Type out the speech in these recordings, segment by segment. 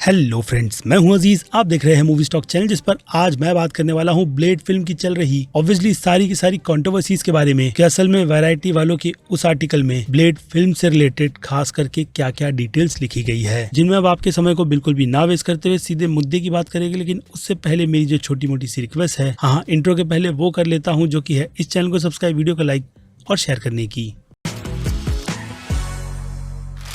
Hello friends, मैं हूं अजीज। आप देख रहे हैं मूवी स्टॉक चैनल, जिस पर आज मैं बात करने वाला हूं ब्लेड फिल्म की चल रही ऑब्वियसली सारी की सारी कंट्रोवर्सीज के बारे में कि असल में वैरायटी वालों के उस आर्टिकल में ब्लेड फिल्म से रिलेटेड खास करके क्या क्या डिटेल्स लिखी गई है, जिनमें अब आपके समय को बिल्कुल भी ना वेस्ट करते हुए सीधे मुद्दे की बात करेंगे। लेकिन उससे पहले मेरी जो छोटी मोटी सी रिक्वेस्ट है, हाँ इंट्रो के पहले वो कर लेता हूँ, जो की है इस चैनल को सब्सक्राइब, वीडियो को लाइक और शेयर करने की।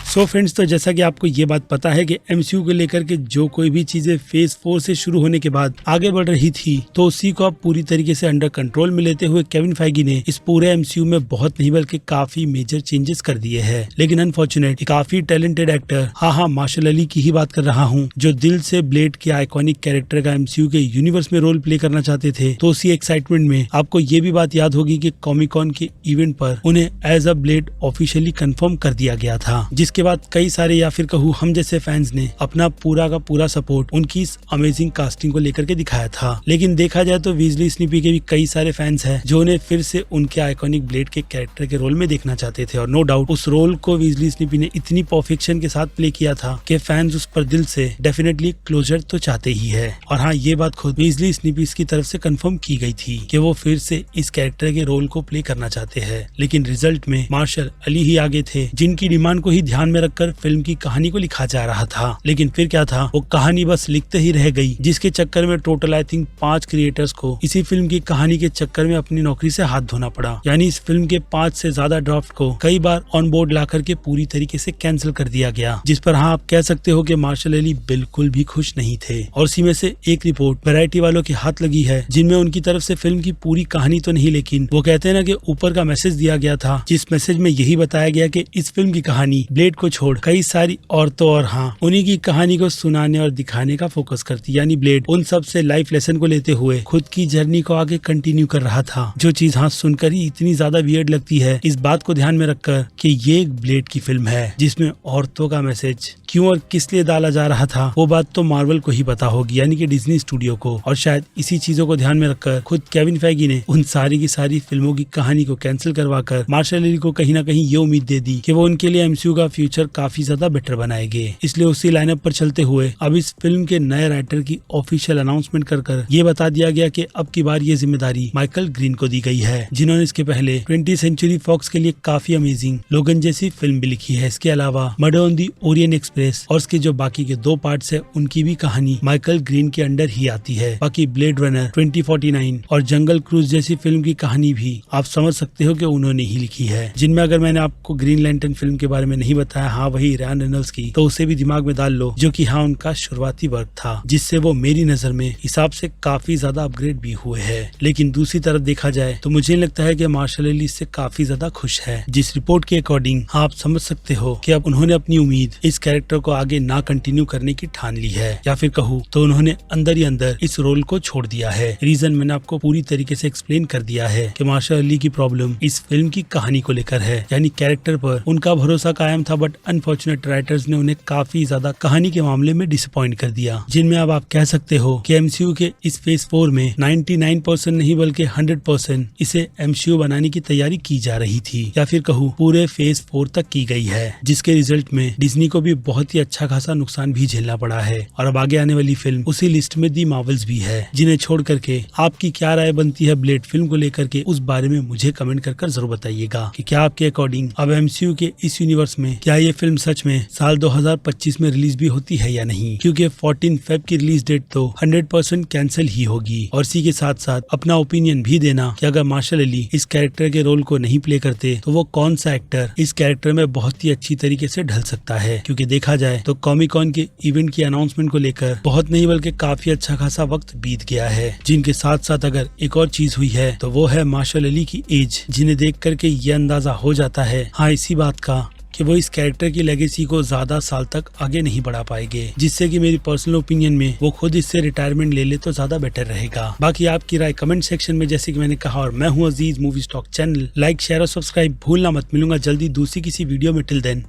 सो फ्रेंड्स, तो जैसा कि आपको ये बात पता है कि एमसीयू को लेकर के जो कोई भी चीजें फेज 4 से शुरू होने के बाद आगे बढ़ रही थी, तो उसी को अब पूरी तरीके से अंडर कंट्रोल में लेते हुए केविन फाइगी ने इस पूरे एमसीयू में बहुत नहीं बल्कि काफी मेजर चेंजेस कर दिए हैं। लेकिन अनफॉर्चुनेट काफी टैलेंटेड एक्टर, हाँ मार्शल अली की ही बात कर रहा हूँ, जो दिल से ब्लेड के आइकॉनिक कैरेक्टर का एमसीयू के यूनिवर्स में रोल प्ले करना चाहते थे, तो उसी एक्साइटमेंट में आपको ये भी बात याद होगी कि कॉमिक कॉन के इवेंट पर उन्हें एज अ ब्लेड ऑफिशियली कंफर्म कर दिया गया था, जिसके बाद कई सारे या फिर कहूँ हम जैसे फैंस ने अपना पूरा का पूरा सपोर्ट उनकी इस अमेजिंग कास्टिंग को लेकर के दिखाया था। लेकिन देखा जाए तो वीजली स्नीपी के भी कई सारे फैंस हैं जो उन्हें फिर से उनके आइकॉनिक ब्लेड के कैरेक्टर के रोल में देखना चाहते थे, और नो डाउट उस रोल को वीजली स्नीपी ने इतनी परफेक्शन के साथ प्ले किया था कि फैंस उस पर दिल से डेफिनेटली क्लोजर तो चाहते ही है। और हाँ, ये बात खुद वीजली स्नीपी की तरफ से कंफर्म की गई थी कि वो फिर से इस कैरेक्टर के रोल को प्ले करना चाहते हैं। लेकिन रिजल्ट में मार्शल अली ही आगे थे, जिनकी डिमांड को ही ध्यान में रखकर फिल्म की कहानी को लिखा जा रहा था। लेकिन फिर क्या था, वो कहानी बस लिखते ही रह गई, जिसके चक्कर में टोटल आई थिंक 5 क्रिएटर्स को इसी फिल्म की कहानी के चक्कर में अपनी नौकरी से हाथ धोना पड़ा। यानी इस फिल्म के 5 से ज्यादा ड्राफ्ट को कई बार ऑन बोर्ड ला करके पूरी तरीके से कैंसिल कर दिया गया, जिस पर हाँ आप कह सकते हो कि मार्शल अली बिल्कुल भी खुश नहीं थे। और इसी में से एक रिपोर्ट वैरायटी वालों के हाथ लगी है, जिनमें उनकी तरफ से फिल्म की पूरी कहानी तो नहीं, लेकिन वो कहते हैं ना कि ऊपर का मैसेज दिया गया था, जिस मैसेज में यही बताया गया कि इस फिल्म की कहानी ब्लेड को छोड़ कई सारी औरतों और हाँ उन्हीं की कहानी को सुनाने और दिखाने का फोकस करती। यानी ब्लेड उन सब से लाइफ लेसन को लेते हुए खुद की जर्नी को आगे कंटिन्यू कर रहा था, जो चीज हाँ सुनकर ही इतनी ज्यादा वियर्ड लगती है, इस बात को ध्यान में रखकर कि ये एक ब्लेड की फिल्म है जिसमें औरतों का मैसेज क्यों और किस लिए डाला जा रहा था, वो बात तो मार्वल को ही पता होगी, यानी कि डिज्नी स्टूडियो को। और शायद इसी चीजों को ध्यान में रखकर खुद केविन फैगी ने उन सारी की सारी फिल्मों की कहानी को कैंसिल करवाकर मार्शल अली को कहीं ना कहीं ये उम्मीद दे दी कि वो उनके लिए एमसीयू का फ्यूचर काफी ज्यादा बेटर बनाएंगे। इसलिए उसी लाइनअप पर चलते हुए अब इस फिल्म के नए राइटर की ऑफिशियल अनाउंसमेंट कर ये बता दिया गया कि अब की बार ये जिम्मेदारी माइकल ग्रीन को दी गई है, जिन्होंने इसके पहले 20th सेंचुरी फॉक्स के लिए काफी अमेजिंग लोगन जैसी फिल्म भी लिखी है। इसके अलावा murder on the Orient express और इसके जो बाकी के 2 पार्ट्स है, उनकी भी कहानी माइकल ग्रीन के अंडर ही आती है। बाकी ब्लेड रनर 2049 और जंगल क्रूज जैसी फिल्म की कहानी भी आप समझ सकते हो कि उन्होंने ही लिखी है, जिनमें अगर मैंने आपको ग्रीन लैंटर्न फिल्म के बारे में नहीं बताया, हाँ वही रायन रेनॉल्ड्स की, तो उसे भी दिमाग में डाल लो, जो कि हाँ उनका शुरुआती वर्क था, जिससे वो मेरी नजर में हिसाब से काफी ज्यादा अपग्रेड भी हुए हैं। लेकिन दूसरी तरफ देखा जाए तो मुझे लगता है कि मार्शल अली इससे काफी ज्यादा खुश है। जिस रिपोर्ट के अकॉर्डिंग आप समझ सकते हो कि अब उन्होंने अपनी उम्मीद इस कैरेक्टर को आगे ना कंटिन्यू करने की ठान ली है, या फिर कहूँ तो उन्होंने अंदर ही अंदर इस रोल को छोड़ दिया है। रीजन मैंने आपको पूरी तरीके से एक्सप्लेन कर दिया है कि मार्शल अली की प्रॉब्लम इस फिल्म की कहानी को लेकर है, यानी कैरेक्टर पर उनका भरोसा कायम था, बट अनफॉर्चुनेट राइटर्स ने उन्हें काफी ज्यादा कहानी के मामले में डिसअपॉइंट कर दिया, जिनमें अब आप कह सकते हो कि एमसीयू के इस फेज 4 में 99% नहीं बल्कि 100% इसे एमसीयू बनाने की तैयारी की जा रही थी, या फिर कहूँ पूरे फेज 4 तक की गई है, जिसके रिजल्ट में डिज्नी को भी बहुत ही अच्छा खासा नुकसान भी झेलना पड़ा है। और अब आगे आने वाली फिल्म उसी लिस्ट में दी मार्वल्स भी है, जिन्हें छोड़ करके आपकी क्या राय बनती है ब्लेड फिल्म को लेकर के, उस बारे में मुझे कमेंट कर जरूर बताइएगा कि क्या आपके अकॉर्डिंग अब एमसीयू के इस यूनिवर्स में क्या ये फिल्म सच में साल 2025 में रिलीज भी होती है या नहीं, क्योंकि 14 फेब की रिलीज डेट तो 100% कैंसिल ही होगी। और इसी के साथ साथ अपना ओपिनियन भी देना कि अगर मार्शल अली इस कैरेक्टर के रोल को नहीं प्ले करते तो वो कौन सा एक्टर इस कैरेक्टर में बहुत ही अच्छी तरीके से ढल सकता है। क्योंकि देखा जाए तो कॉमिक कॉन के इवेंट की अनाउंसमेंट को लेकर बहुत नहीं बल्कि काफी अच्छा खासा वक्त बीत गया है, जिनके साथ साथ अगर एक और चीज हुई है तो वो है मार्शल अली की एज, जिन्हें देख करके ये अंदाजा हो जाता है हाँ इसी बात का कि वो इस कैरेक्टर की लेगेसी को ज्यादा साल तक आगे नहीं बढ़ा पाएंगे, जिससे कि मेरी पर्सनल ओपिनियन में वो खुद इससे रिटायरमेंट ले ले तो ज्यादा बेटर रहेगा। बाकी आपकी राय कमेंट सेक्शन में, जैसे कि मैंने कहा, और मैं हूँ Aziz movie stock channel, like share और सब्सक्राइब भूलना मत। मिलूंगा जल्दी दूसरी किसी वीडियो में, till then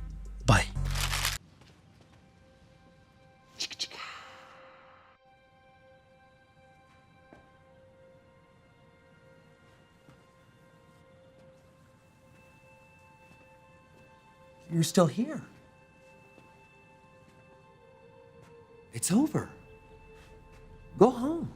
bye. You're still here. It's over. Go home.